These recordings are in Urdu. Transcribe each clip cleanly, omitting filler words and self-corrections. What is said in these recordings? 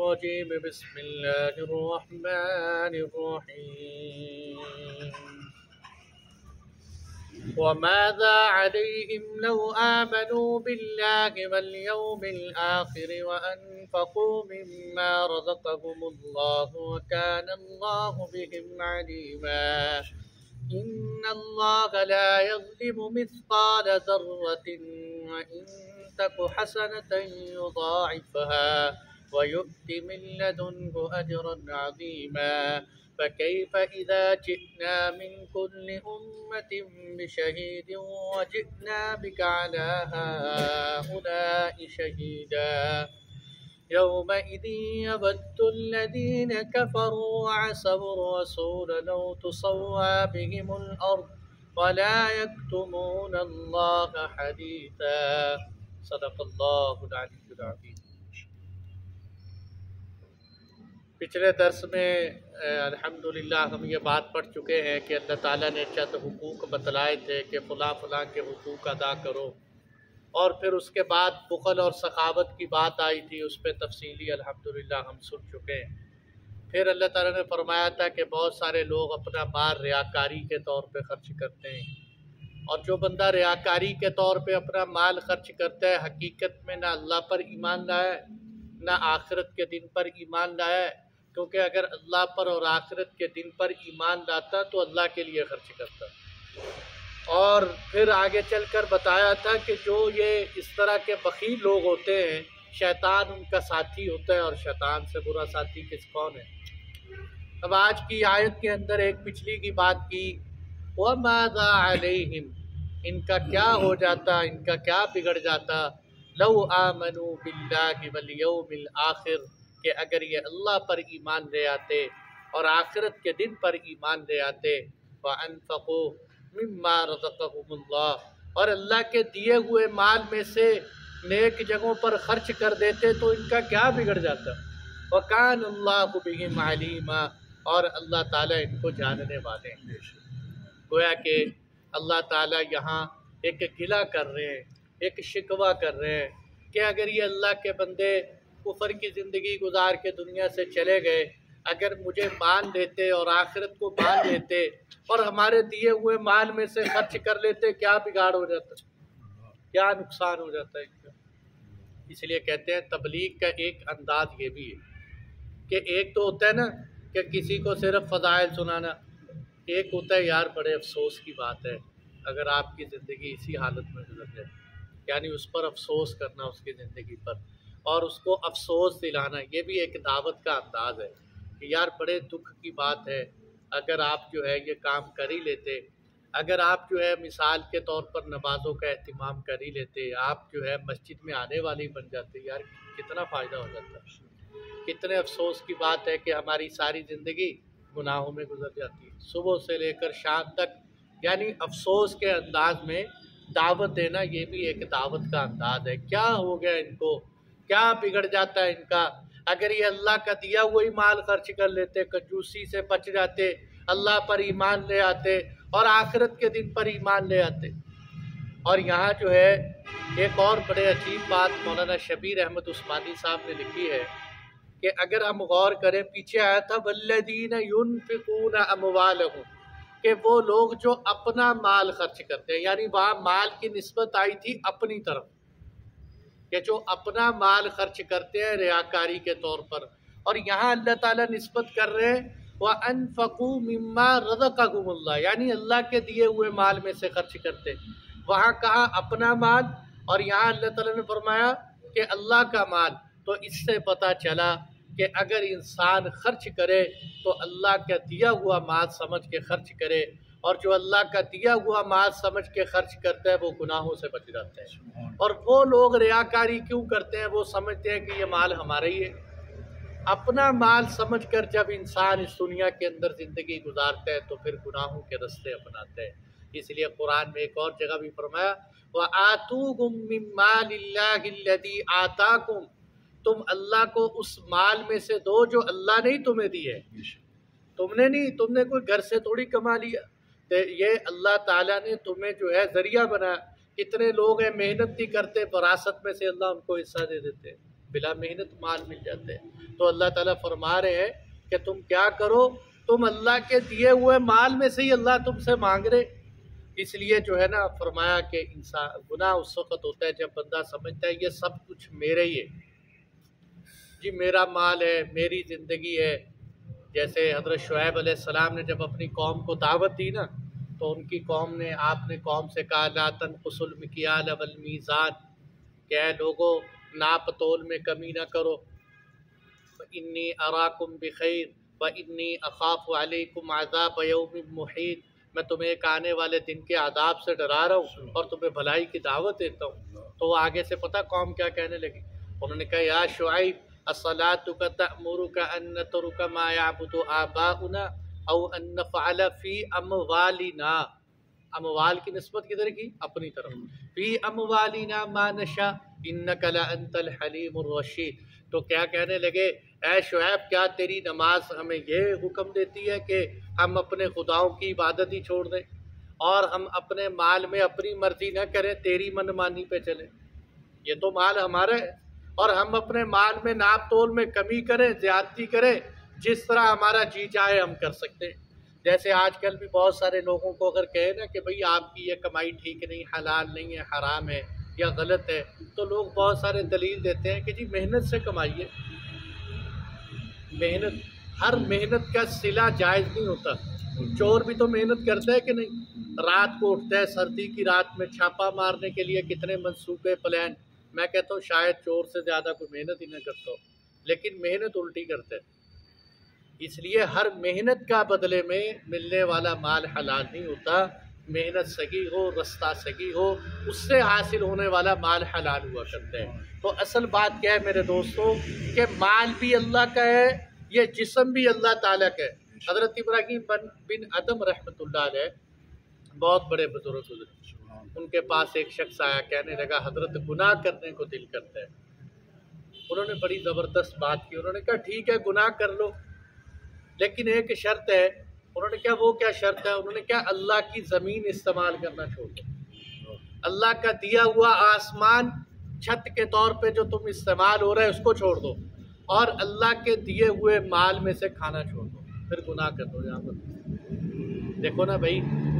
الرجيم بسم الله الرحمن الرحيم وماذا عليهم لو آمنوا بالله واليوم الآخر وأنفقوا مما رزقهم الله وكان الله بهم عليما إن الله لا يظلم مثقال ذرة وإن تك حسنة يضاعفها ويؤت من لدنه أجرا عظيما فكيف إذا جئنا من كل أمة بشهيد وجئنا بك على هؤلاء شهيدا يومئذ يود الذين كفروا وعصوا الرسول لو تسوى بهم الأرض ولا يكتمون الله حديثا صدق الله العلي العظيم۔ پچھلے درس میں الحمدللہ ہم یہ بات پڑھ چکے ہیں کہ اللہ تعالیٰ نے چند حقوق بتلائے تھے کہ فلاں فلاں کے حقوق ادا کرو، اور پھر اس کے بعد بخل اور سخاوت کی بات آئی تھی، اس پہ تفصیلی الحمدللہ ہم سن چکے ہیں۔ پھر اللہ تعالیٰ نے فرمایا تھا کہ بہت سارے لوگ اپنا مال ریاکاری کے طور پہ خرچ کرتے ہیں، اور جو بندہ ریاکاری کے طور پہ اپنا مال خرچ کرتا ہے حقیقت میں نہ اللہ پر ایمان لایا ہے نہ آخرت کے دن پر ایمان لایا ہے، کیونکہ اگر اللہ پر اور آخرت کے دن پر ایمان لاتا تو اللہ کے لیے خرچ کرتا۔ اور پھر آگے چل کر بتایا تھا کہ جو یہ اس طرح کے بخیل لوگ ہوتے ہیں شیطان ان کا ساتھی ہوتا ہے، اور شیطان سے برا ساتھی کون ہے؟ اب آج کی آیت کے اندر ایک پچھلی کی بات کی، وَمَاذَا عَلَيْهِمْ، ان کا کیا ہو جاتا، ان کا کیا بگڑ جاتا، لَوْ آمَنُوا بِاللَّهِ وَالْيَوْمِ الْآخِرِ، کہ اگر یہ اللہ پر ایمان لے آتے اور آخرت کے دن پر ایمان لے آتے، وَأَنفَقُوا مِمَّا رَزَقَهُمُ اللَّهُ، اور اللہ کے دیے ہوئے مال میں سے نیک جگہوں پر خرچ کر دیتے تو ان کا کیا بگڑ جاتا۔ وَكَانَ اللَّهُ بِهِمْ عَلِيمًا، اور اللہ تعالیٰ ان کو جاننے والے ہیں۔ گویا کہ اللہ تعالیٰ یہاں ایک گلہ کر رہے ہیں، ایک شکوہ کر رہے ہیں کہ اگر یہ اللہ کے بندے کفر کی زندگی گزار کے دنیا سے چلے گئے، اگر مجھے مان لیتے اور آخرت کو مان لیتے اور ہمارے دیے ہوئے مال میں سے خرچ کر لیتے، کیا بگاڑ ہو جاتا، کیا نقصان ہو جاتا ہے ان کا۔ اس لیے کہتے ہیں تبلیغ کا ایک انداز یہ بھی ہے کہ ایک تو ہوتا ہے نا کہ کسی کو صرف فضائل سنانا، ایک ہوتا ہے یار بڑے افسوس کی بات ہے اگر آپ کی زندگی اسی حالت میں گزر جائے، یعنی اس پر افسوس کرنا اس کی زندگی پر اور اس کو افسوس دلانا، یہ بھی ایک دعوت کا انداز ہے کہ یار بڑے دکھ کی بات ہے اگر آپ جو ہے یہ کام کر ہی لیتے، اگر آپ جو ہے مثال کے طور پر نمازوں کا اہتمام کر ہی لیتے، آپ جو ہے مسجد میں آنے والے بن جاتے، یار کتنا فائدہ ہو جاتا۔ کتنے افسوس کی بات ہے کہ ہماری ساری زندگی گناہوں میں گزر جاتی ہے، صبح سے لے کر شام تک، یعنی افسوس کے انداز میں دعوت دینا یہ بھی ایک دعوت کا انداز ہے۔ کیا ہو گیا ان کو، کیا بگڑ جاتا ہے ان کا، اگر یہ اللہ کا دیا وہی مال خرچ کر لیتے، کنجوسی سے بچ جاتے، اللہ پر ایمان لے آتے اور آخرت کے دن پر ایمان لے آتے۔ اور یہاں جو ہے ایک اور بڑے عجیب بات مولانا شبیر احمد عثمانی صاحب نے لکھی ہے کہ اگر ہم غور کریں، پیچھے آیا تھا وَالَّذِينَ يُنْفِقُونَ أَمْوَالَهُمْ، کہ وہ لوگ جو اپنا مال خرچ کرتے ہیں، یعنی وہاں مال کی نسبت آئی تھی اپنی طرف، کہ جو اپنا مال خرچ کرتے ہیں ریاکاری کے طور پر، اور یہاں اللہ تعالیٰ نسبت کر رہے ہیں وَأَنفَقُوا مِمَّا رَزَقَهُمُ اللَّهُ، یعنی اللہ کے دیے ہوئے مال میں سے خرچ کرتے، وہاں کہا اپنا مال اور یہاں اللہ تعالیٰ نے فرمایا کہ اللہ کا مال۔ تو اس سے پتہ چلا کہ اگر انسان خرچ کرے تو اللہ کا دیا ہوا مال سمجھ کے خرچ کرے، اور جو اللہ کا دیا ہوا مال سمجھ کے خرچ کرتا ہے وہ گناہوں سے بچ جاتا ہے۔ اور وہ لوگ ریاکاری کیوں کرتے ہیں؟ وہ سمجھتے ہیں کہ یہ مال ہمارا ہی ہے۔ اپنا مال سمجھ کر جب انسان اس دنیا کے اندر زندگی گزارتا ہے تو پھر گناہوں کے رستے اپناتا ہے۔ اس لیے قرآن میں ایک اور جگہ بھی فرمایا وَآتُوهُم مِّن مَّالِ اللَّهِ الَّذِي آتَاكُمْ، تم اللہ کو اس مال میں سے دو جو اللہ نے ہی تمہیں دی ہے، تم نے نہیں، تم نے کوئی گھر سے تھوڑی کما لیا، یہ اللہ تعالیٰ نے تمہیں جو ہے ذریعہ بنایا۔ کتنے لوگ ہیں محنت نہیں کرتے، وراثت میں سے اللہ ان کو حصہ دے دیتے ہیں، بلا محنت مال مل جاتے ہیں۔ تو اللہ تعالیٰ فرما رہے ہیں کہ تم کیا کرو، تم اللہ کے دیے ہوئے مال میں سے ہی اللہ تم سے مانگ رہے۔ اس لیے جو ہے نا فرمایا کہ انسان گناہ اس وقت ہوتا ہے جب بندہ سمجھتا ہے یہ سب کچھ میرے ہی ہے، جی میرا مال ہے، میری زندگی ہے۔ جیسے حضرت شعیب علیہ السلام نے جب اپنی قوم کو دعوت دی نا، تو ان کی قوم نے، آپ نے قوم سے کہا لا تنقصوا المکیال والمیزان، کہ اے لوگوں ناپ تول میں کمی نہ کرو، انی اراکم بخیر وانی اخاف علیکم عذاب یوم محیط، میں تمہیں ایک آنے والے دن کے عذاب سے ڈرا رہا ہوں اور تمہیں بھلائی کی دعوت دیتا ہوں۔ تو وہ آگے سے پتہ قوم کیا کہنے لگی، انہوں نے کہا یا شعیب الصلاۃ تأمرک ان نترک ما یعبد آباؤنا او ان نفعل فی اموالنا، اموال کی نسبت کدھر کی؟ اپنی طرف، فی اموالنا ما نشاء انک لانت الحلیم الرشید۔ تو کیا کہنے لگے، اے شعیب کیا تیری نماز ہمیں یہ حکم دیتی ہے کہ ہم اپنے خداؤں کی عبادت ہی چھوڑ دیں اور ہم اپنے مال میں اپنی مرضی نہ کریں، تیری من مانی پہ چلیں؟ یہ تو مال ہمارا ہے اور ہم اپنے مال میں ناپ تول میں کمی کریں، زیادتی کریں، جس طرح ہمارا جی چاہے ہم کر سکتے ہیں۔ جیسے آج کل بھی بہت سارے لوگوں کو اگر کہے نا کہ بھئی آپ کی یہ کمائی ٹھیک نہیں، حلال نہیں ہے، حرام ہے یا غلط ہے، تو لوگ بہت سارے دلیل دیتے ہیں کہ جی محنت سے کمائیے۔ محنت، ہر محنت کا صلہ جائز نہیں ہوتا۔ چور بھی تو محنت کرتا ہے کہ نہیں، رات کو اٹھتا ہے، سردی کی رات میں چھاپا مارنے کے لیے کتنے منصوبے پلان۔ میں کہتا ہوں شاید چور سے زیادہ کوئی محنت ہی نہ کرتا ہو، لیکن محنت الٹی کرتا ہے۔ اس لیے ہر محنت کا بدلے میں ملنے والا مال حلال نہیں ہوتا۔ محنت صحیح ہو، رستہ صحیح ہو، اس سے حاصل ہونے والا مال حلال ہوا کرتا ہے۔ تو اصل بات کیا ہے میرے دوستوں، کہ مال بھی اللہ کا ہے، یہ جسم بھی اللہ تعالیٰ کا ہے۔ حضرت ابراہیم بن ادم رحمۃ اللہ علیہ بہت بڑے بزرگ گزرے، ان کے پاس ایک شخص آیا، کہنے لگا حضرت گناہ کرنے کو دل کرتا ہے۔ انہوں نے بڑی زبردست بات کی، انہوں نے کہا ٹھیک ہے گناہ کر لو، لیکن ایک شرط ہے۔ انہوں نے کہا وہ کیا شرط ہے؟ انہوں نے کہا اللہ کی زمین استعمال کرنا چھوڑ دو، اللہ کا دیا ہوا آسمان چھت کے طور پہ جو تم استعمال ہو رہا ہے اس کو چھوڑ دو، اور اللہ کے دیے ہوئے مال میں سے کھانا چھوڑ دو، پھر گناہ کر دو۔ یہاں پر دیکھو نا بھائی،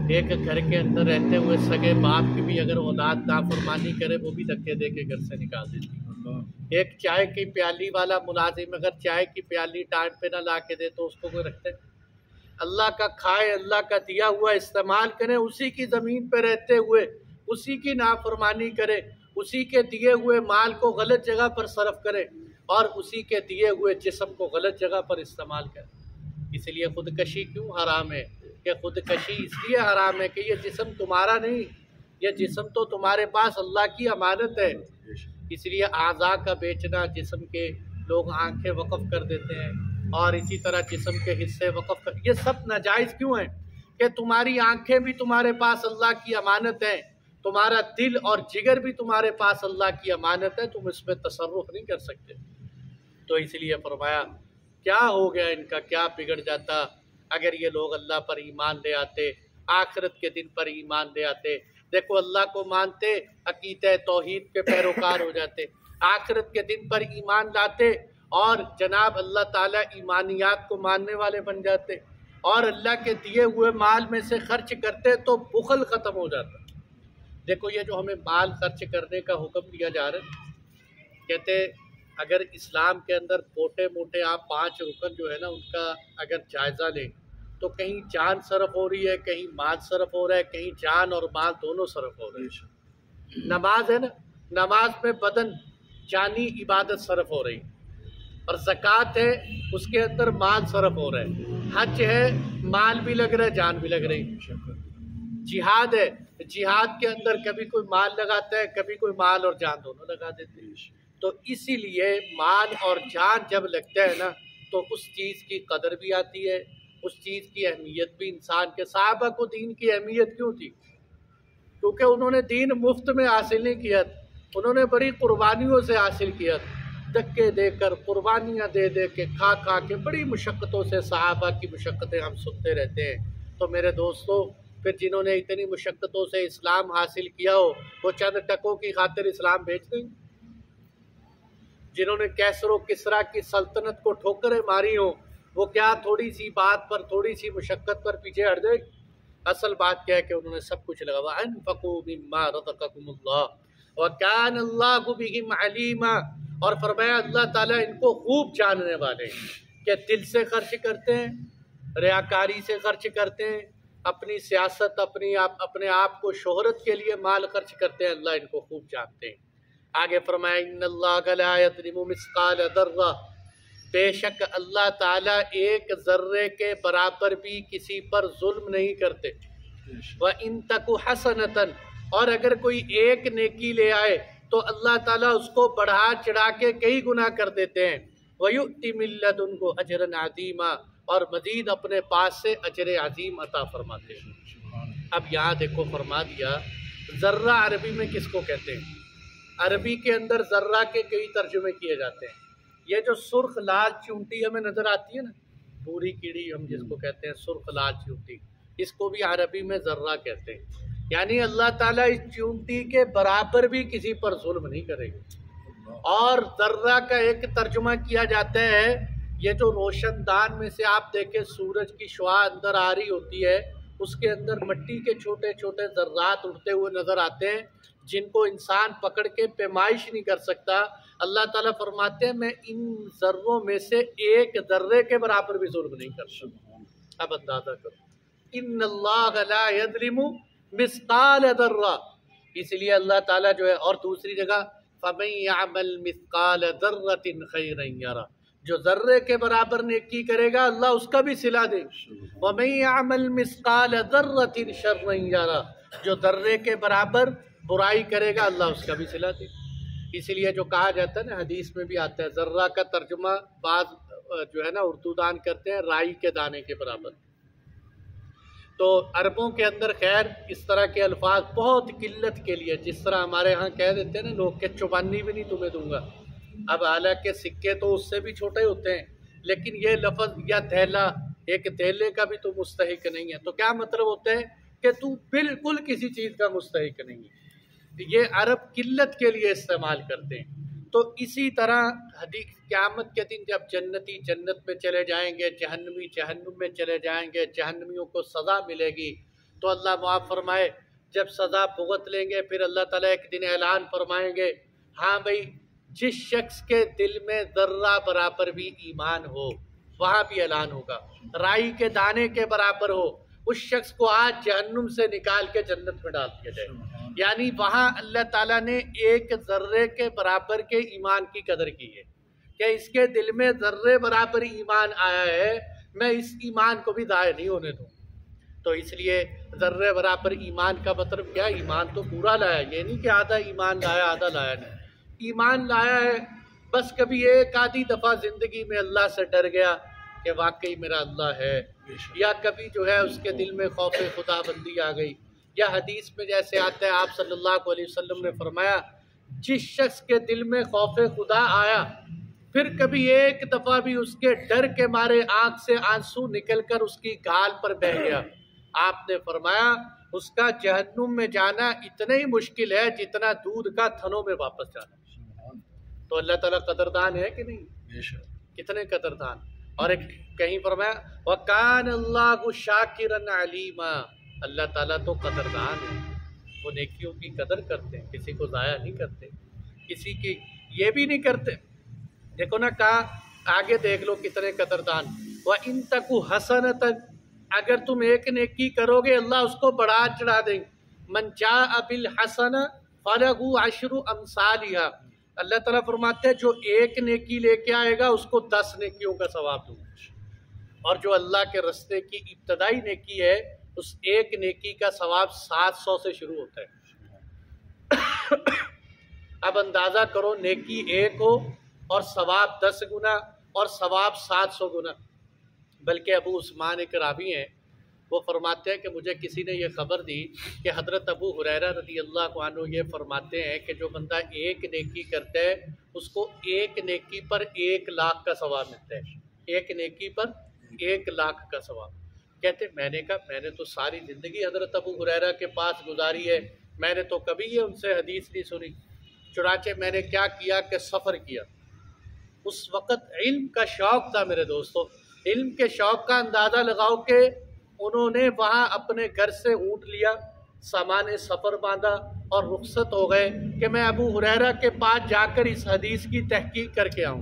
ایک گھر کے اندر رہتے ہوئے سگے باپ کی بھی اگر اولاد نافرمانی کرے، وہ بھی دھکے دے کے گھر سے نکال دیتی۔ ایک چائے کی پیالی والا ملازم اگر چائے کی پیالی ٹائم پہ نہ لا کے دے تو اس کو کوئی رکھتے؟ اللہ کا کھائے، اللہ کا دیا ہوا استعمال کریں، اسی کی زمین پہ رہتے ہوئے اسی کی نافرمانی کرے، اسی کے دیے ہوئے مال کو غلط جگہ پر صرف کرے اور اسی کے دیے ہوئے جسم کو غلط جگہ پر استعمال کرے۔ اس لیے خودکشی کیوں حرام ہے؟ کہ خودکشی اس لیے حرام ہے کہ یہ جسم تمہارا نہیں، یہ جسم تو تمہارے پاس اللہ کی امانت ہے۔ اس لیے اعضاء کا بیچنا، جسم کے لوگ آنکھیں وقف کر دیتے ہیں اور اسی طرح جسم کے حصے وقف کر، یہ سب ناجائز کیوں ہیں؟ کہ تمہاری آنکھیں بھی تمہارے پاس اللہ کی امانت ہیں، تمہارا دل اور جگر بھی تمہارے پاس اللہ کی امانت ہے، تم اس میں تصرف نہیں کر سکتے۔ تو اس لیے فرمایا کیا ہو گیا، ان کا کیا بگڑ جاتا اگر یہ لوگ اللہ پر ایمان لے آتے، آخرت کے دن پر ایمان لے آتے۔ دیکھو اللہ کو مانتے، عقیدہ توحید کے پیروکار ہو جاتے، آخرت کے دن پر ایمان لاتے اور جناب اللہ تعالیٰ ایمانیات کو ماننے والے بن جاتے اور اللہ کے دیے ہوئے مال میں سے خرچ کرتے تو بخل ختم ہو جاتا۔ دیکھو یہ جو ہمیں مال خرچ کرنے کا حکم دیا جا رہا ہے، کہتے اگر اسلام کے اندر موٹے موٹے آپ 5 رکن جو ہے نا ان کا اگر جائزہ لیں تو کہیں جان صرف ہو رہی ہے، کہیں مال صرف ہو رہا ہے، کہیں جان اور مال دونوں صرف ہو رہے ہیں۔ نماز ہے نا، نماز میں بدن جانی عبادت صرف ہو رہی، اور زکوٰۃ ہے اس کے اندر مال صرف ہو رہا ہے، حج ہے مال بھی لگ رہا ہے جان بھی لگ رہی، جہاد ہے جہاد کے اندر کبھی کوئی مال لگاتا ہے، کبھی کوئی مال اور جان دونوں لگا دیتے ہیں۔ تو اسی لیے مال اور جان جب لگتا ہے نا تو اس چیز کی قدر بھی آتی ہے، اس چیز کی اہمیت بھی انسان کے۔ صحابہ کو دین کی اہمیت کیوں تھی؟ کیونکہ انہوں نے دین مفت میں حاصل نہیں کیا، انہوں نے بڑی قربانیوں سے حاصل کیا، دھکے دے کر، قربانیاں دے دے کے، کھا کھا کے، بڑی مشقتوں سے۔ صحابہ کی مشقتیں ہم سنتے رہتے ہیں۔ تو میرے دوستو، پھر جنہوں نے اتنی مشقتوں سے اسلام حاصل کیا ہو وہ چند ٹکوں کی خاطر اسلام بھیج دیں؟ جنہوں نے کیسر و کسریٰ کی سلطنت کو ٹھوکریں ماری ہوں، وہ کیا تھوڑی سی بات پر، تھوڑی سی مشقت پر پیچھے ہٹ جائے؟ اصل بات کیا ہے کہ انہوں نے سب کچھ لگا وَأَنفَقُوا مِمَّا رَزَقَكُمُ اللَّهُ وَكَانَ اللَّهُ بِهِمْ عَلِيمًا، اور فرمایا اللہ تعالیٰ ان کو خوب جاننے والے ہیں کہ دل سے خرچ کرتے ہیں، ریاکاری سے خرچ کرتے ہیں، اپنی سیاست، اپنے آپ کو شہرت کے لیے مال خرچ کرتے ہیں، اللہ ان کو خوب جانتے ہیں۔ آگے فرمایا ان اللہ لا یظلم مثقال ذرہ، بے شک اللہ تعالیٰ ایک ذرے کے برابر بھی کسی پر ظلم نہیں کرتے۔ وَإِن تَكُ حَسَنَةً، اور اگر کوئی ایک نیکی لے آئے تو اللہ تعالیٰ اس کو بڑھا چڑھا کے کئی گنا کر دیتے ہیں۔ وَيُؤْتِ مِن لَّدُنْهُ أَجْرًا عَظِيمًا، اور مزید اپنے پاس سے اجر عظیم عطا فرماتے ہیں۔ اب یہاں دیکھو فرما دیا ذرہ عربی میں کس کو کہتے ہیں؟ عربی کے اندر ذرہ کے کئی ترجمے کیے جاتے ہیں۔ یہ جو سرخ لال چونٹی ہمیں نظر آتی ہے نا، پوری کیڑی ہم جس کو کہتے ہیں سرخ لال چونٹی، اس کو بھی عربی میں ذرہ کہتے ہیں۔ یعنی اللہ تعالیٰ اس چونٹی کے برابر بھی کسی پر ظلم نہیں کرے گا۔ اور ذرہ کا ایک ترجمہ کیا جاتا ہے، یہ جو روشن دان میں سے آپ دیکھیں سورج کی شعاع اندر آ رہی ہوتی ہے، اس کے اندر مٹی کے چھوٹے چھوٹے ذرات اڑتے ہوئے نظر آتے ہیں، جن کو انسان پکڑ کے پیمائش نہیں کر سکتا۔ اللہ تعالیٰ فرماتے ہیں میں ان ذروں میں سے ایک ذرے کے برابر بھی ظلم نہیں کرتا۔ اب اندازہ کرو، ان اللہ لا یظلم مثقال ذرہ، اس لیے اللہ تعالیٰ جو ہے، اور دوسری جگہ فَمَن يَعْمَلْ مِثْقَالَ ذَرَّةٍ خَيْرًا يَرَهُ، جو ذرے کے برابر نیکی کرے گا اللہ اس کا بھی صلہ دے گا۔ وَمَن يَعْمَلْ مِثْقَالَ ذَرَّةٍ شَرًّا يَرَهُ، جو ذرے کے برابر برائی کرے گا اللہ اس کا بھی صلہ دے گا۔ اس لیے جو کہا جاتا ہے نا، حدیث میں بھی آتا ہے، ذرہ کا ترجمہ بعض جو ہے نا اردو دان کرتے ہیں رائی کے دانے کے برابر۔ تو عربوں کے اندر خیر اس طرح کے الفاظ بہت قلت کے لیے، جس طرح ہمارے ہاں کہہ دیتے ہیں نا لوگ کہ چوبانی بھی نہیں تمہیں دوں گا، اب حالانکہ سکے تو اس سے بھی چھوٹے ہوتے ہیں، لیکن یہ لفظ یا تھیلا، ایک تھیلے کا بھی تو مستحق نہیں ہے، تو کیا مطلب ہوتا ہے کہ تو بالکل کسی چیز کا مستحق نہیں ہے۔ یہ عرب قلت کے لیے استعمال کرتے ہیں۔ تو اسی طرح حدیث قیامت کے دن جب جنتی جنت میں چلے جائیں گے، جہنمی جہنم میں چلے جائیں گے، جہنمیوں کو سزا ملے گی، تو اللہ معاف فرمائے جب سزا بھگت لیں گے پھر اللہ تعالیٰ ایک دن اعلان فرمائیں گے، ہاں بھائی جس شخص کے دل میں ذرہ برابر بھی ایمان ہو، وہاں بھی اعلان ہوگا، رائی کے دانے کے برابر ہو، اس شخص کو آج جہنم سے نکال کے جنت میں ڈال دیا جائے۔ یعنی وہاں اللہ تعالیٰ نے ایک ذرے کے برابر کے ایمان کی قدر کی ہے کہ اس کے دل میں ذرے برابر ایمان آیا ہے، میں اس ایمان کو بھی ضائع نہیں ہونے دوں۔ تو اس لیے ذرے برابر ایمان کا مطلب کیا؟ ایمان تو پورا لایا، یہ نہیں کہ آدھا ایمان لایا آدھا لایا نہیں، ایمان لایا ہے، بس کبھی ایک آدھی دفعہ زندگی میں اللہ سے ڈر گیا کہ واقعی میرا اللہ ہے، یا کبھی جو ہے اس کے دل میں خوف خدا بندی آ گئی، یا حدیث میں جیسے آتا ہے آپ صلی اللہ علیہ وسلم نے فرمایا جس شخص کے دل میں خوف خدا آیا پھر کبھی ایک دفعہ بھی اس کے ڈر کے مارے آنکھ سے آنسو نکل کر اس کی گال پر بہہ گیا، آپ نے فرمایا اس کا جہنم میں جانا اتنا ہی مشکل ہے جتنا دودھ کا تھنوں میں واپس جانا۔ تو اللہ تعالیٰ قدردان ہے کہ نہیں؟ کتنے قدردان۔ اور ایک کہیں فرمایا وَكَانَ اللَّهُ شَاكِرًا عَلِيمًا، اللہ تعالیٰ تو قدردان ہے، وہ نیکیوں کی قدر کرتے ہیں، کسی کو ضائع نہیں کرتے، کسی کی یہ بھی نہیں کرتے۔ دیکھو نا کہا آگے دیکھ لو کتنے قدردان۔ وَإِن تَكُ حَسَنَةً، اگر تم ایک نیکی کرو گے اللہ اس کو بڑھا چڑھا دیں گے۔ مَن جَاءَ بِالْحَسَنَةِ فَلَهُ عَشْرُ أَمْثَالِهَا، اللہ تعالیٰ فرماتے ہیں جو ایک نیکی لے کے آئے گا اس کو 10 نیکیوں کا ثواب دوں گا، اور جو اللہ کے رستے کی ابتدائی نیکی ہے اس ایک نیکی کا ثواب 700 سے شروع ہوتا ہے۔ اب اندازہ کرو نیکی ایک ہو اور ثواب 10 گنا اور ثواب 700 گنا۔ بلکہ ابو عثمان ایک راوی ہیں، وہ فرماتے ہیں کہ مجھے کسی نے یہ خبر دی کہ حضرت ابو ہریرہ رضی اللہ عنہ یہ فرماتے ہیں کہ جو بندہ ایک نیکی کرتا ہے اس کو ایک نیکی پر 1 لاکھ کا ثواب ملتا ہے، ایک نیکی پر 1 لاکھ کا ثواب۔ کہتے میں نے کہا میں نے تو ساری زندگی حضرت ابو ہریرہ کے پاس گزاری ہے، میں نے تو کبھی یہ ان سے حدیث نہیں سنی، چنانچہ میں نے کیا کیا کہ سفر کیا، اس وقت علم کا شوق تھا میرے دوستو. علم کے شوق کا اندازہ لگاؤ کہ انہوں نے وہاں اپنے گھر سے اونٹ لیا، سامان سفر باندھا اور رخصت ہو گئے کہ میں ابو ہریرہ کے پاس جا کر اس حدیث کی تحقیق کر کے آؤں.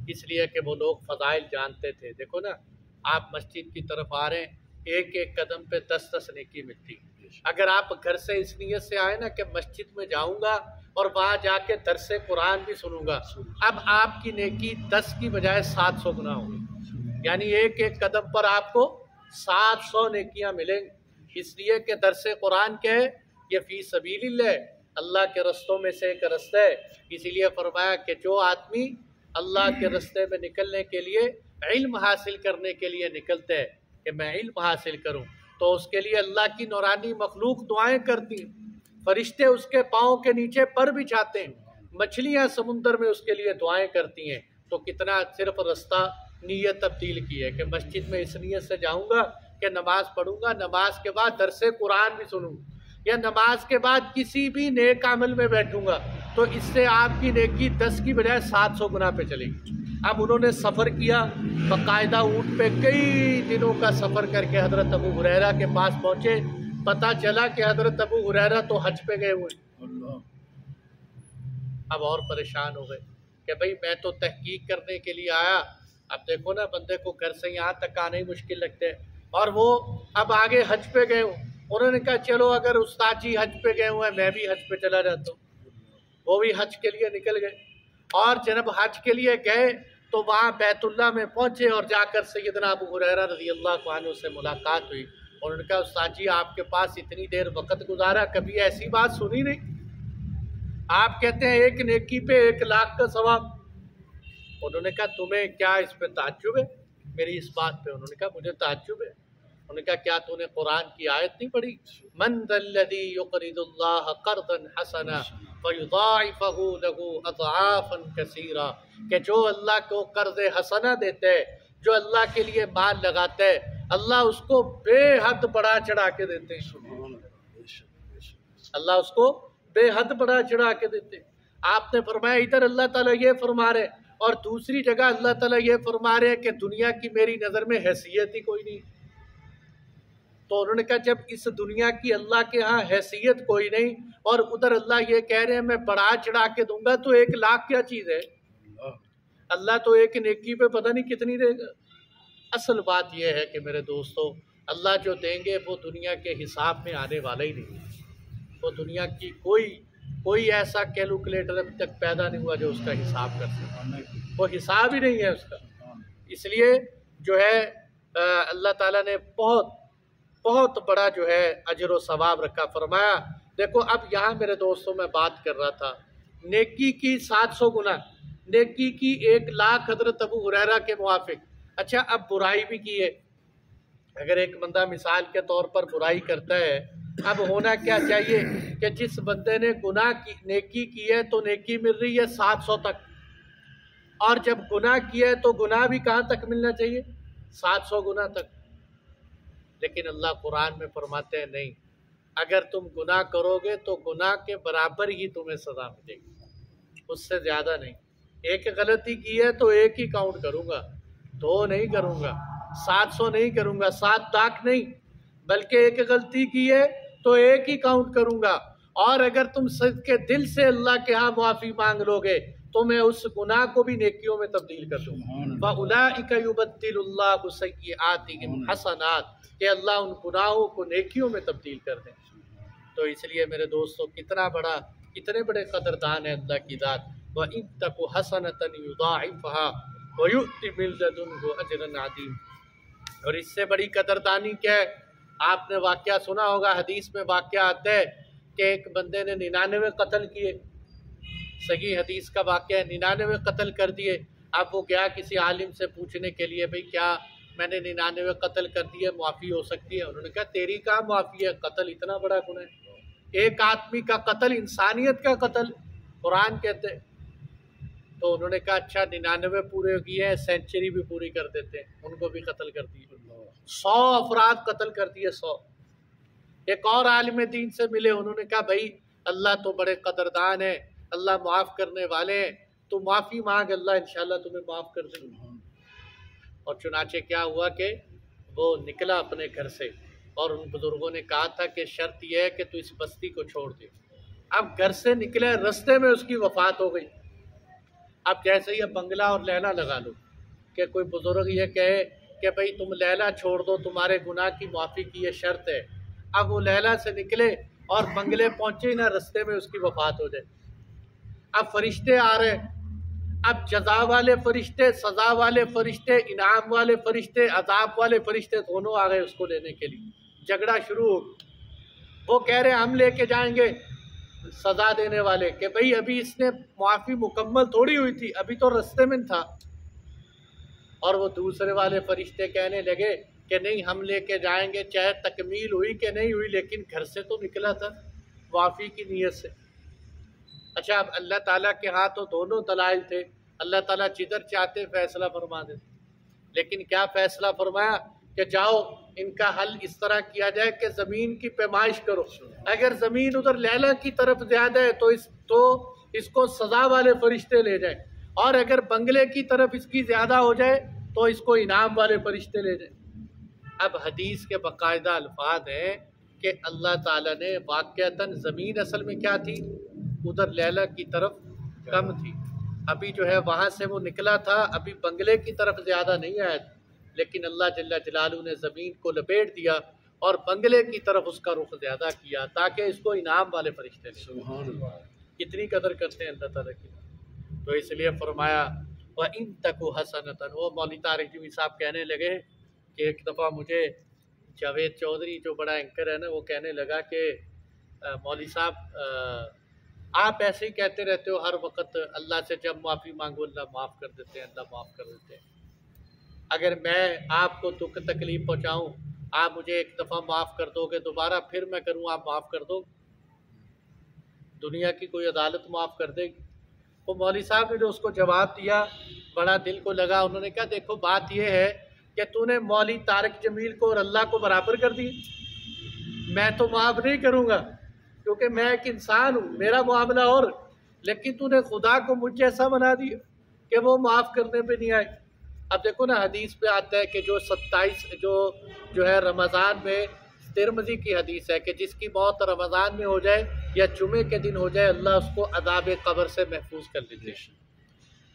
اس لیے کہ وہ لوگ فضائل جانتے تھے. دیکھو نا، آپ مسجد کی طرف آ رہے ہیں، ایک ایک قدم پہ 10 نیکی ملتی. اگر آپ گھر سے اس نیت سے آئے نا کہ مسجد میں جاؤں گا اور وہاں جا کے درس قرآن بھی سنوں گا، اب آپ کی نیکی 10 کی بجائے 700 گنا ہوگی. یعنی ایک ایک قدم پر آپ کو 700 نیکیاں ملیں گی. اس لیے کہ درس قرآن کیا ہے؟ یہ فی سبیل اللہ، اللہ کے رستوں میں سے ایک رستہ ہے. اسی لیے فرمایا کہ جو آدمی اللہ کے رستے میں نکلنے کے لیے، علم حاصل کرنے کے لیے نکلتے ہیں کہ میں علم حاصل کروں، تو اس کے لیے اللہ کی نورانی مخلوق دعائیں کرتی ہیں. فرشتے اس کے پاؤں کے نیچے پر بچھاتے ہیں، مچھلیاں سمندر میں اس کے لیے دعائیں کرتی ہیں. تو کتنا صرف رستہ نیت تبدیل کی ہے کہ مسجد میں اس نیت سے جاؤں گا کہ نماز پڑھوں گا، نماز کے بعد درس قرآن بھی سنوں، یا نماز کے بعد کسی بھی نیک عمل میں بیٹھوں گا، تو اس سے آپ کی نیکی 10 کی بجائے 700 گنا پہ چلے گی. اب انہوں نے سفر کیا باقاعدہ اونٹ پہ، کئی دنوں کا سفر کر کے حضرت ابو ہریرہ کے پاس پہنچے. پتہ چلا کہ حضرت ابو ہریرہ تو حج پہ گئے ہوئے. اب اور پریشان ہو گئے کہ بھئی میں تو تحقیق کرنے کے لیے آیا. اب دیکھو نا، بندے کو گھر سے یہاں تک آنا ہی مشکل لگتے ہیں، اور وہ اب آگے حج پہ گئے ہوں. انہوں نے کہا چلو اگر استاد جی حج پہ گئے ہوئے ہیں، میں بھی حج پہ چلا جاتا ہوں. وہ بھی حج کے لیے نکل گئے، اور جناب حج کے لیے گئے تو وہاں بیت اللہ میں پہنچے اور جا کر سیدنا ابو ہریرہ رضی اللہ عنہ سے ملاقات ہوئی. اور انہوں نے کہا استاد جی آپ کے پاس اتنی دیر وقت گزارا، کبھی ایسی بات سنی نہیں. آپ کہتے ہیں ایک نیکی پہ 1,00,000 کا ثواب. انہوں نے کہا تمہیں کیا اس پہ تعجب ہے میری اس بات پہ؟ انہوں نے کہا مجھے تعجب ہے. انہوں نے کہا کیا تو نے قرآن کی آیت نہیں پڑھی؟ من ذا الذی یقرض اللہ قرضا حسنا فیضاعفہ لہ اضعافا کثیرا، کہ جو اللہ کو قرض حسنہ دیتے ہے، جو اللہ کے لیے مال لگاتے ہے، اللہ اس کو بے حد بڑھا چڑھا کے دیتے ہیں. اللہ اس کو بے حد بڑھا چڑھا کے دیتے ہیں. آپ نے فرمایا ادھر اللہ تعالیٰ یہ فرما رہے، اور دوسری جگہ اللہ تعالیٰ یہ فرما رہے کہ دنیا کی میری نظر میں حیثیت ہی کوئی نہیں. تو انہوں نے کہا جب اس دنیا کی اللہ کے ہاں حیثیت کوئی نہیں، اور ادھر اللہ یہ کہہ رہے ہیں میں بڑھا چڑھا کے دوں گا، تو 1,00,000 کیا چیز ہے؟ اللہ تو ایک نیکی پہ پتہ نہیں کتنی دے گا. اصل بات یہ ہے کہ میرے دوستو، اللہ جو دیں گے وہ دنیا کے حساب میں آنے والا ہی نہیں ہے. وہ دنیا کی کوئی ایسا کیلکولیٹر ابھی تک پیدا نہیں ہوا جو اس کا حساب کر سکے. وہ حساب ہی نہیں ہے اس کا. اس لیے جو ہے اللہ تعالیٰ نے بہت بڑا جو ہے اجر و ثواب رکھا. فرمایا دیکھو اب یہاں میرے دوستوں میں بات کر رہا تھا نیکی کی 700 گنا، نیکی کی 1,00,000 حضرت ابو ہریرہ کے موافق. اچھا اب برائی بھی کی ہے. اگر ایک بندہ مثال کے طور پر برائی کرتا ہے، اب ہونا کیا چاہیے کہ جس بندے نے گناہ کی نیکی کی ہے تو نیکی مل رہی ہے 700 تک، اور جب گناہ کیا ہے تو گناہ بھی کہاں تک ملنا چاہیے؟ 700 گنا تک. لیکن اللہ قرآن میں فرماتے ہیں نہیں، اگر تم گناہ کرو گے تو گناہ کے برابر ہی تمہیں سزا ملے گی، اس سے زیادہ نہیں. ایک غلطی کی ہے تو ایک ہی کاؤنٹ کروں گا، 2 نہیں کروں گا، 700 نہیں کروں گا، 7 لاکھ نہیں، بلکہ ایک غلطی کی ہے تو ایک ہی کاؤنٹ کروں گا. اور اگر تم صدقے دل سے اللہ کے ہاں معافی مانگ لو گے تو میں اس گناہ کو بھی نیکیوں میں تبدیل کر دوں گا. فَأُولَٰئِكَ يُبَدِّلُ اللَّهُ سَيِّئَاتِهِمْ حَسَنَاتٍ، کہ اللہ ان گناہوں کو نیکیوں میں تبدیل کر دیں. تو اس لیے میرے دوستو کتنے بڑے قدردان ہیں اللہ کی ذات. وَإِن تَكُ حَسَنَةً يُضَاعِفْهَا وَيُؤْتِ مِن لَّدُنْهُ أَجْرًا عَظِيمًا. اور اس سے بڑی قدردانی کیا ہے؟ آپ نے واقعہ سنا ہوگا، حدیث میں واقعہ آتا ہے کہ ایک بندے نے 99 قتل کیے. صحیح حدیث کا واقعہ ہے، 99 قتل کر دیے. اب وہ گیا کسی عالم سے پوچھنے کے لیے بھئی کیا میں نے 99 قتل کر دیے، معافی ہو سکتی ہے؟ انہوں نے کہا تیری کہاں معافی ہے، قتل اتنا بڑا گناہ ہے. ایک آدمی کا قتل، انسانیت کا قتل قرآن کہتے ہیں. تو انہوں نے کہا اچھا 99 پورے کیے ہیں، سینچری بھی پوری کر دیتے ہیں، ان کو بھی قتل کر دیے. 100 افراد قتل کر دیے، 100. ایک اور عالم دین سے ملے، انہوں نے کہا بھائی اللہ تو بڑے قدردان ہیں، اللہ معاف کرنے والے ہیں، تو معافی مانگ، اللہ انشاءاللہ تمہیں معاف کر دے گا۔ اور چنانچہ کیا ہوا کہ وہ نکلا اپنے گھر سے، اور ان بزرگوں نے کہا تھا کہ شرط یہ ہے کہ تو اس بستی کو چھوڑ دے۔ اب گھر سے نکلے، رستے میں اس کی وفات ہو گئی۔ اب جیسے یہ بنگلہ اور لیلا لگا لو کہ کوئی بزرگ یہ کہے کہ بھئی تم لیلا چھوڑ دو، تمہارے گناہ کی معافی کی یہ شرط ہے۔ اب وہ لیلا سے نکلے اور بنگلے پہنچے نہ، رستے میں اس کی وفات ہو جائے۔ اب فرشتے آ رہے، اب جزا والے فرشتے، سزا والے فرشتے، انعام والے فرشتے، عذاب والے فرشتے دونوں آ گئے اس کو لینے کے لیے۔ جھگڑا شروع ہو گیا۔ وہ کہہ رہے ہم لے کے جائیں گے، سزا دینے والے کہ بھئی ابھی اس نے معافی مکمل تھوڑی ہوئی تھی، ابھی تو رستے میں تھا۔ اور وہ دوسرے والے فرشتے کہنے لگے کہ نہیں، ہم لے کے جائیں گے، چاہے تکمیل ہوئی کہ نہیں ہوئی، لیکن گھر سے تو نکلا تھا معافی کی نیت سے۔ اچھا، اب اللہ تعالیٰ کے ہاں تو دونوں دلائل تھے، اللہ تعالیٰ جدھر چاہتے فیصلہ فرما دیتے، لیکن کیا فیصلہ فرمایا کہ جاؤ ان کا حل اس طرح کیا جائے کہ زمین کی پیمائش کرو۔ اگر زمین ادھر لیلا کی طرف زیادہ ہے تو اس کو سزا والے فرشتے لے جائیں، اور اگر بنگلے کی طرف اس کی زیادہ ہو جائے تو اس کو انعام والے فرشتے لے جائیں۔ اب حدیث کے باقاعدہ الفاظ ہیں کہ اللہ تعالیٰ نے واقعتاً، زمین اصل میں کیا تھی، ادھر لیلا کی طرف کم تھی، ابھی جو ہے وہاں سے وہ نکلا تھا، ابھی بنگلے کی طرف زیادہ نہیں آیا تھا، لیکن اللہ جل جلالہ نے زمین کو لپیٹ دیا اور بنگلے کی طرف اس کا رخ زیادہ کیا تاکہ اس کو انعام والے فرشتے لیں۔ سبحان اللہ، کتنی قدر کرتے ہیں اللہ تعالیٰ کی۔ تو اس لیے فرمایا وَإِن تَكُ حَسَنَةً۔ وہ مولوی طارق جمی صاحب کہنے لگے کہ ایک دفعہ مجھے جاوید چودھری جو بڑا اینکر ہے نا، وہ کہنے لگا کہ مولوی صاحب آپ ایسے ہی کہتے رہتے ہو ہر وقت، اللہ سے جب معافی مانگو اللہ معاف کر دیتے ہیں، اللہ معاف کر دیتے ہیں۔ اگر میں آپ کو دکھ تکلیف پہنچاؤں، آپ مجھے ایک دفعہ معاف کر دو گے، دوبارہ پھر میں کروں آپ معاف کر دو؟ دنیا کی کوئی عدالت معاف کر دے گی؟ وہ مولوی صاحب نے جو اس کو جواب دیا بڑا دل کو لگا۔ انہوں نے کہا دیکھو بات یہ ہے کہ تو نے مولوی طارق جمیل کو اور اللہ کو برابر کر دی، میں تو معاف نہیں کروں گا کیونکہ میں ایک انسان ہوں، میرا معاملہ اور، لیکن تو نے خدا کو مجھ جیسا بنا دیا کہ وہ معاف کرنے پہ نہیں آئے۔ اب دیکھو نا، حدیث پہ آتا ہے کہ جو 27 جو ہے رمضان میں، ترمذی کی حدیث ہے کہ جس کی موت رمضان میں ہو جائے یا جمعے کے دن ہو جائے، اللہ اس کو عذاب قبر سے محفوظ کر دیتے ہیں۔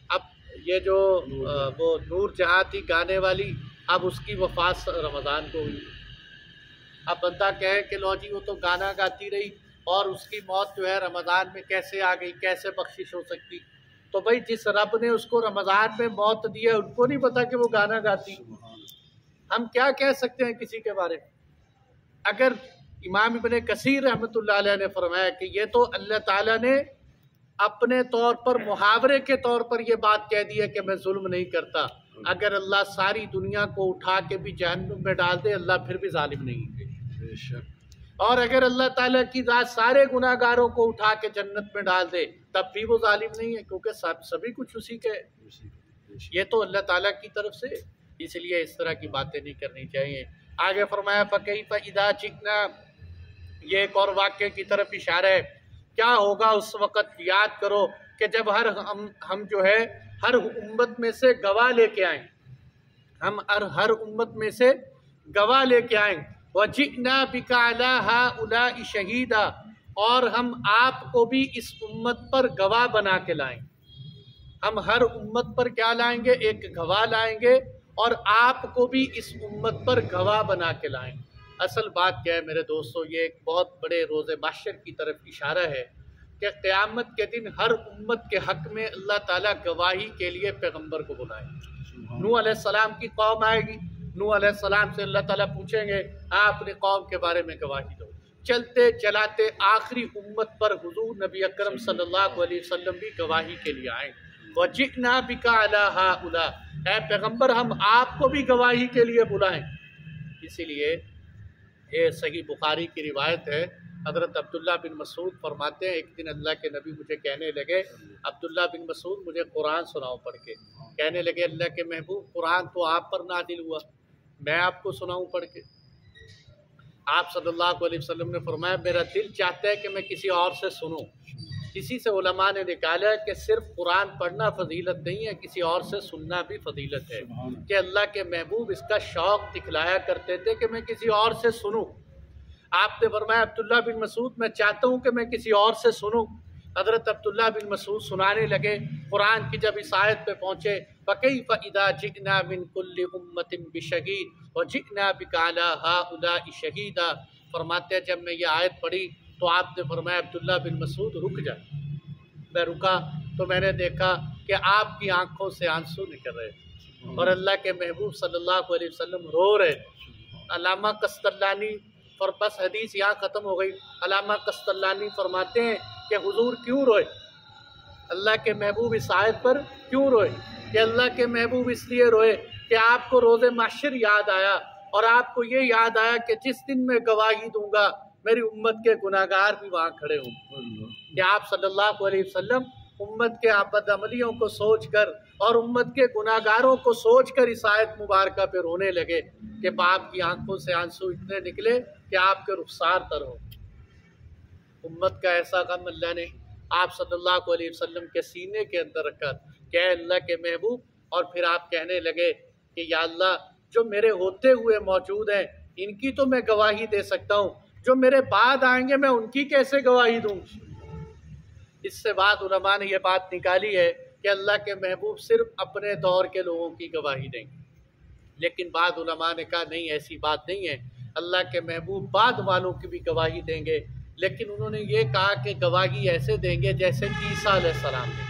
اب یہ جو وہ نور جہاں تھی گانے والی، اب اس کی وفات رمضان کو ہوئی۔ اب بندہ کہے کہ لو جی وہ تو گانا گاتی رہی اور اس کی موت جو ہے رمضان میں کیسے آ گئی، کیسے بخشش ہو سکتی؟ تو بھائی جس رب نے اس کو رمضان میں موت دی ہے، ان کو نہیں پتا کہ وہ گانا گاتی؟ ہم کیا کہہ سکتے ہیں کسی کے بارے میں؟ اگر امام ابن کثیر رحمۃ اللہ علیہ نے فرمایا کہ یہ تو اللہ تعالیٰ نے اپنے طور پر محاورے کے طور پر یہ بات کہہ دی ہے کہ میں ظلم نہیں کرتا، اگر اللہ ساری دنیا کو اٹھا کے بھی جہنم میں ڈال دے اللہ پھر بھی ظالم نہیں ہے۔ اور اگر اللہ تعالیٰ کی ذات سارے گناہ گاروں کو اٹھا کے جنت میں ڈال دے تب بھی وہ ظالم نہیں ہے، کیونکہ سبھی کچھ اسی کے، یہ تو اللہ تعالیٰ کی طرف سے، اس لیے اس طرح کی باتیں نہیں کرنی چاہیے۔ آگے فرمایا فَكَيْفَ إِذَا جِئْنَا، یہ ایک اور واقعے کی طرف اشارہ ہے، کیا ہوگا اس وقت، یاد کرو کہ جب ہم جو ہے ہر امت میں سے گواہ لے کے آئیں، ہم ہر امت میں سے گواہ لے کے آئیں، وَجِئْنَا بِكَ عَلَىٰ هَٰؤُلَاءِ شَهِيدًا، اور ہم آپ کو بھی اس امت پر گواہ بنا کے لائیں۔ ہم ہر امت پر کیا لائیں گے؟ ایک گواہ لائیں گے، اور آپ کو بھی اس امت پر گواہ بنا کے لائیں۔ اصل بات کیا ہے میرے دوستو، یہ ایک بہت بڑے روز محشر کی طرف اشارہ ہے کہ قیامت کے دن ہر امت کے حق میں اللہ تعالیٰ گواہی کے لیے پیغمبر کو بلائیں گے۔ نوح علیہ السلام کی قوم آئے گی، نوح علیہ السلام سے اللہ تعالیٰ پوچھیں گے آپ اپنے قوم کے بارے میں گواہی دو۔ چلتے چلاتے آخری امت پر حضور نبی اکرم صلی اللہ علیہ وسلم بھی گواہی کے لیے آئیں۔ وَجِئْنَا بِكَ عَلَىٰ هَٰؤُلَاءِ، اے پیغمبر ہم آپ کو بھی گواہی کے لیے بلائیں۔ اسی لیے یہ صحیح بخاری کی روایت ہے، حضرت عبداللہ بن مسعود فرماتے ہیں ایک دن اللہ کے نبی مجھے کہنے لگے، عبداللہ بن مسعود مجھے قرآن سناؤ پڑھ کے۔ کہنے لگے اللہ کے محبوب قرآن تو آپ پر نازل ہوا، میں آپ کو سناؤں پڑھ کے؟ آپ صلی اللہ علیہ وسلم نے فرمایا میرا دل چاہتا ہے کہ میں کسی اور سے سنوں، اسی سے علماء نے نکالا کہ صرف قرآن پڑھنا فضیلت نہیں ہے، کسی اور سے سننا بھی فضیلت ہے، کہ اللہ کے محبوب اس کا شوق دکھلایا کرتے تھے کہ میں کسی اور سے سنوں۔ آپ نے فرمایا عبداللہ بن مسعود میں چاہتا ہوں کہ میں کسی اور سے سنوں۔ حضرت عبداللہ بن مسعود سنانے لگے، قرآن کی جب اس آیت پہ پہنچے فَكَيْفَ إِذَا جِئْنَا مِن كُلِّ أُمَّةٍ بِشَهِيدٍ وَجِئْنَا بِكَ عَلَىٰ هَٰؤُلَاءِ شَهِيدًا۔ فرماتے ہیں جب میں یہ آیت پڑھی تو آپ نے فرمایا عبداللہ بن مسعود رک جا۔ میں رکا تو میں نے دیکھا کہ آپ کی آنکھوں سے آنسو نکل رہے اور اللہ کے محبوب صلی اللہ علیہ وسلم رو رہے۔ علامہ قسطلانی، اور بس حدیث یہاں ختم ہو گئی، علامہ قسطلانی فرماتے ہیں کہ حضور کیوں روئے، اللہ کے محبوب اس آیت پر کیوں روئے؟ کہ اللہ کے محبوب اس لیے روئے کہ آپ کو روز محشر یاد آیا، اور آپ کو یہ یاد آیا کہ جس دن میں گواہی دوں گا میری امت کے گناہگار بھی وہاں کھڑے ہوں۔ کہ آپ صلی اللہ علیہ وسلم امت کے بد عملیوں کو سوچ کر اور امت کے گناہگاروں کو سوچ کر اس آیت مبارکہ پہ رونے لگے کہ باپ کی آنکھوں سے آنسو اتنے نکلے کہ آپ کے رخسار تر ہو۔ امت کا ایسا غم اللہ نے آپ صلی اللہ علیہ وسلم کے سینے کے اندر رکھا کہ اے اللہ کے محبوب، اور پھر آپ کہنے لگے کہ یا اللہ جو میرے ہوتے ہوئے موجود ہیں ان کی تو میں گواہی دے سکتا ہوں، جو میرے بعد آئیں گے میں ان کی کیسے گواہی دوں؟ اس سے بعد علماء نے یہ بات نکالی ہے کہ اللہ کے محبوب صرف اپنے دور کے لوگوں کی گواہی دیں گے، لیکن بعض علماء نے کہا نہیں، ایسی بات نہیں ہے، اللہ کے محبوب بعد والوں کی بھی گواہی دیں گے، لیکن انہوں نے یہ کہا کہ گواہی ایسے دیں گے جیسے عیسیٰ علیہ السلام نے،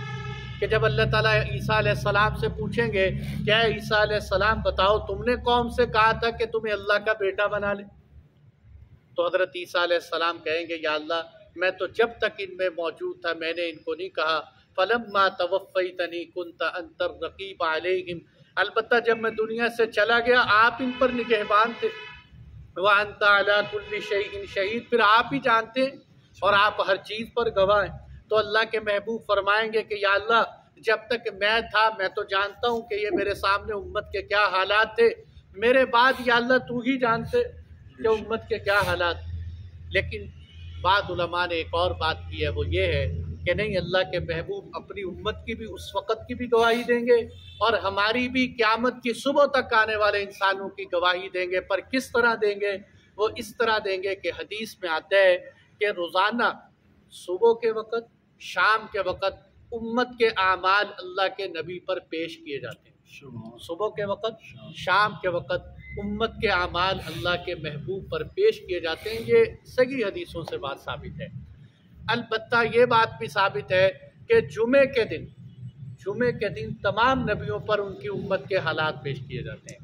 کہ جب اللہ تعالیٰ عیسیٰ علیہ السلام سے پوچھیں گے کہ اے عیسیٰ علیہ السلام بتاؤ تم نے قوم سے کہا تھا کہ تمہیں اللہ کا بیٹا بنا لے، تو حضرت عیسیٰ علیہ السلام کہیں گے یا اللہ میں تو جب تک ان میں موجود تھا میں نے ان کو نہیں کہا، فَلَمَّا تَوَفَّيْتَنِي كُنْتَ أَنْتَ الرَّقِيبَ عَلَيْهِمْ، البتہ جب میں دنیا سے چلا گیا آپ ان پر نگہبان تھے، وَأَنْتَ عَلَىٰ كُلِّ شَيْءٍ شَهِيدٌ، پھر آپ ہی جانتے ہیں اور آپ ہر چیز پر گواہ ہیں۔ تو اللہ کے محبوب فرمائیں گے کہ یا اللہ جب تک میں تھا میں تو جانتا ہوں کہ یہ میرے سامنے امت کے کیا حالات تھے، میرے بعد یا اللہ تو ہی جانتے کہ امت کے کیا حالات۔ لیکن بعض علماء نے ایک اور بات کی ہے، وہ یہ ہے کہ نہیں، اللہ کے محبوب اپنی امت کی بھی اس وقت کی بھی گواہی دیں گے اور ہماری بھی قیامت کی صبح تک آنے والے انسانوں کی گواہی دیں گے۔ پر کس طرح دیں گے؟ وہ اس طرح دیں گے کہ حدیث میں آتا ہے کہ روزانہ صبح کے وقت، شام کے وقت امت کے اعمال اللہ کے نبی پر پیش کیے جاتے ہیں۔ صبح کے وقت، شام کے وقت امت کے اعمال اللہ کے محبوب پر پیش کیے جاتے ہیں۔ یہ صحیح حدیثوں سے بات ثابت ہے۔ البتہ یہ بات بھی ثابت ہے کہ جمعے کے دن تمام نبیوں پر ان کی امت کے حالات پیش کیے جاتے ہیں،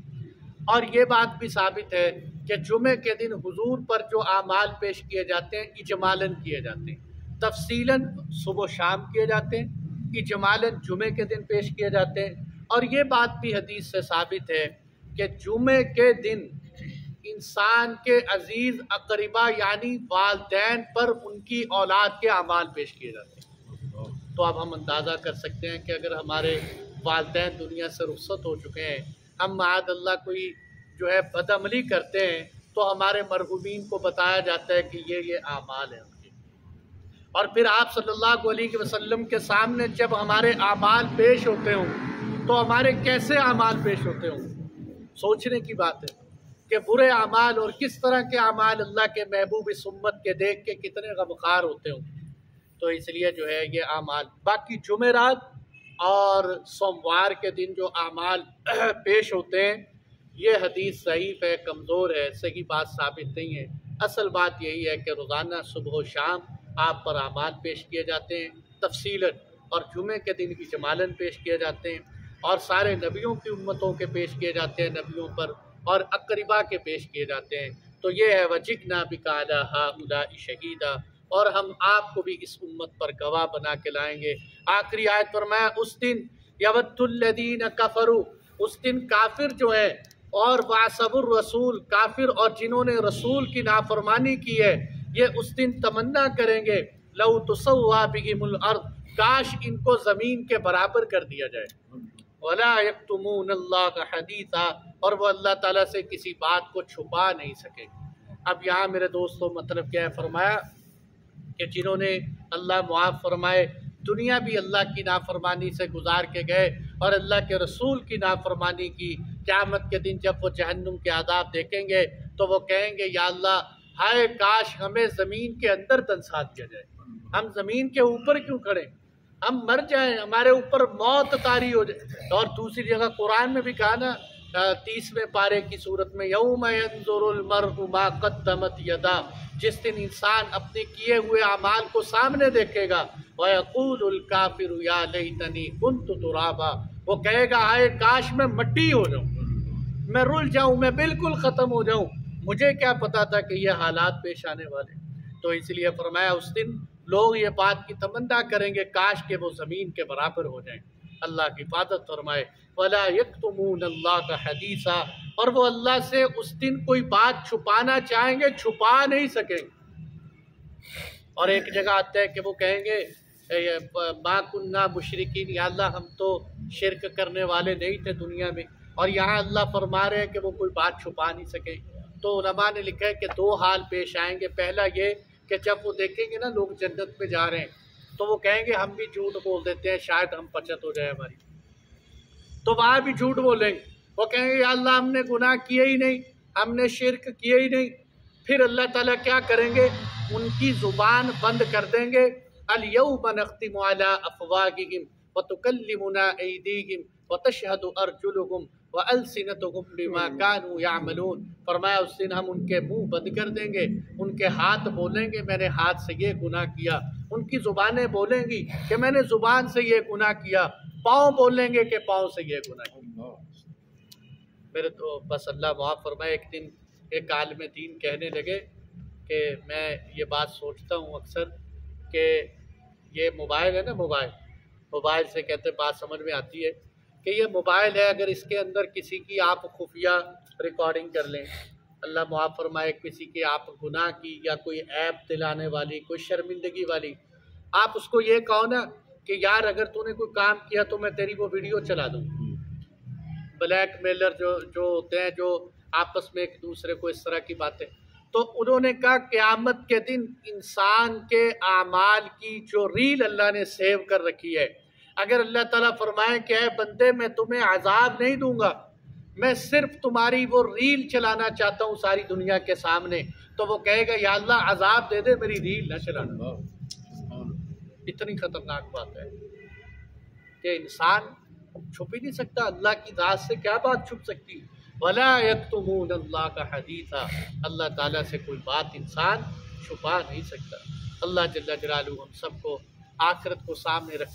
اور یہ بات بھی ثابت ہے کہ جمعے کے دن حضور پر جو اعمال پیش کیے جاتے ہیں اجمالاً کیے جاتے ہیں، تفصیلاً صبح و شام کیے جاتے ہیں، اجمالاً جمعے کے دن پیش کیے جاتے ہیں۔ اور یہ بات بھی حدیث سے ثابت ہے کہ جمعے کے دن انسان کے عزیز اقربا یعنی والدین پر ان کی اولاد کے اعمال پیش کیے جاتے ہیں۔ تو اب ہم اندازہ کر سکتے ہیں کہ اگر ہمارے والدین دنیا سے رخصت ہو چکے ہیں، ہم معاذ اللہ کوئی جو ہے بدعملی کرتے ہیں، تو ہمارے مرحومین کو بتایا جاتا ہے کہ یہ اعمال ہیں ان کے، اور پھر آپ صلی اللہ علیہ وسلم کے سامنے جب ہمارے اعمال پیش ہوتے ہوں تو ہمارے کیسے اعمال پیش ہوتے ہوں؟ سوچنے کی بات ہے کہ برے اعمال اور کس طرح کے اعمال اللہ کے محبوب اس امت کے دیکھ کے کتنے غمخوار ہوتے ہوں۔ تو اس لیے جو ہے یہ اعمال، باقی جمعرات اور سوموار کے دن جو اعمال پیش ہوتے ہیں یہ حدیث ضعیف ہے، کمزور ہے، صحیح بات ثابت نہیں ہے۔ اصل بات یہی ہے کہ روزانہ صبح و شام آپ پر اعمال پیش کیے جاتے ہیں تفصیلاً، اور جمعے کے دن اجمالاً پیش کیے جاتے ہیں، اور سارے نبیوں کی امتوں کے پیش کیے جاتے ہیں نبیوں پر، اور اقربا کے پیش کیے جاتے ہیں۔ تو یہ ہے وَجِئْنَا بِكَ عَلَىٰ هَٰؤُلَاءِ شَهِيدًا، اور ہم آپ کو بھی اس امت پر گواہ بنا کے لائیں گے۔ آخری آیت فرمایا اس دن یَوَدُّ الَّذِينَ كَفَرُوا، اس دن کافر جو ہیں اور وَعَصَوُا الرَّسُولَ، کافر اور جنہوں نے رسول کی نافرمانی کی ہے، یہ اس دن تمنا کریں گے لَوْ تُسَوَّىٰ بِهِمُ الْأَرْضُ، کاش ان کو زمین کے برابر کر دیا جائے، وَلَا يَكْتُمُونَ اللَّهَ حَدِيثًا، اور وہ اللہ تعالیٰ سے کسی بات کو چھپا نہیں سکے۔ اب یہاں میرے دوستوں مطلب کیا ہے؟ فرمایا کہ جنہوں نے اللہ معاف فرمائے دنیا بھی اللہ کی نافرمانی سے گزار کے گئے اور اللہ کے رسول کی نافرمانی کی، قیامت کے دن جب وہ جہنم کے عذاب دیکھیں گے تو وہ کہیں گے یا اللہ ہائے کاش ہمیں زمین کے اندر دنسا دیا جائے، ہم زمین کے اوپر کیوں کھڑے، ہم مر جائیں، ہمارے اوپر موت طاری ہو جائے۔ اور دوسری جگہ قرآن میں بھی کہا نا 30ویں پارے کی صورت میں یوم ینظر المرء ما قدمت یدا، جس دن انسان اپنے کیے ہوئے اعمال کو سامنے دیکھے گا، وَيَقُولُ الْكَافِرُ يَا لَيْتَنِي كُنْتُ تُرَابًا، وہ کہے گا ہائے کاش میں مٹی ہو جاؤں، میں رل جاؤں، میں بالکل ختم ہو جاؤں، مجھے کیا پتا تھا کہ یہ حالات پیش آنے والے۔ تو اس لیے فرمایا اس دن لوگ یہ بات کی تمنا کریں گے کاش کہ وہ زمین کے برابر ہو جائیں۔ اللہ کی حفاظت فرمائے۔ وَلَا يَكْتُمُونَ اللَّهَ حَدِيثًا، اور وہ اللہ سے اس دن کوئی بات چھپانا چاہیں گے چھپا نہیں سکیں گے۔ اور ایک جگہ آتا ہے کہ وہ کہیں گے مَا كُنَّا مُشْرِكِينَ، یا اللہ ہم تو شرک کرنے والے نہیں تھے دنیا میں، اور یہاں اللہ فرما رہے ہیں کہ وہ کوئی بات چھپا نہیں سکیں۔ تو علماء نے لکھا ہے کہ دو حال پیش آئیں گے۔ پہلا یہ کہ جب وہ دیکھیں گے نا لوگ جنت میں جا رہے ہیں تو وہ کہیں گے ہم بھی جھوٹ بول دیتے ہیں شاید ہم بچت ہو جائے ہماری، تو وہاں بھی جھوٹ بولیں گے، وہ کہیں گے یا اللہ ہم نے گناہ کیے ہی نہیں، ہم نے شرک کیے ہی نہیں۔ پھر اللہ تعالیٰ کیا کریں گے، ان کی زبان بند کر دیں گے۔ الیوم نختم علی افواہہم وتکلمنا ایدیہم وتشہد ارجلہم وَأَلْسِنَتُهُمْ بِمَا كَانُوا يَعْمَلُونَ، فرمایا اس دن ہم ان کے منہ بند کر دیں گے، ان کے ہاتھ بولیں گے میں نے ہاتھ سے یہ گناہ کیا، ان کی زبانیں بولیں گی کہ میں نے زبان سے یہ گناہ کیا، پاؤں بولیں گے کہ پاؤں سے یہ گناہ کیا۔ میرے تو بس اللہ معاف فرمائے، ایک دن ایک عالم دین کہنے لگے کہ میں یہ بات سوچتا ہوں اکثر کہ یہ موبائل ہے نا، موبائل سے کہتے بات سمجھ میں آتی ہے کہ یہ موبائل ہے، اگر اس کے اندر کسی کی آپ خفیہ ریکارڈنگ کر لیں، اللہ معاف فرمائے کسی کی آپ گناہ کی یا کوئی عیب دلانے والی، کوئی شرمندگی والی، آپ اس کو یہ کہو نا کہ یار اگر تو نے کوئی کام کیا تو میں تیری وہ ویڈیو چلا دوں۔ بلیک میلر جو ہوتے ہیں جو آپس میں ایک دوسرے کو اس طرح کی باتیں، تو انہوں نے کہا قیامت کے دن انسان کے اعمال کی جو ریل اللہ نے سیو کر رکھی ہے، اگر اللہ تعالیٰ فرمائے کہ اے بندے میں تمہیں عذاب نہیں دوں گا، میں صرف تمہاری وہ ریل چلانا چاہتا ہوں ساری دنیا کے سامنے، تو وہ کہے گا یا اللہ عذاب دے دے میری ریل نہ چلانا۔ اتنی خطرناک بات ہے کہ انسان چھپ ہی نہیں سکتا، اللہ کی ذات سے کیا بات چھپ سکتی۔ وَلَا يَكْتُمُونَ اللَّهَ حَدِيثًا، اللہ تعالیٰ سے کوئی بات انسان چھپا نہیں سکتا۔ اللہ جل جلالہ ہم سب کو آخرت کو سامنے رکھ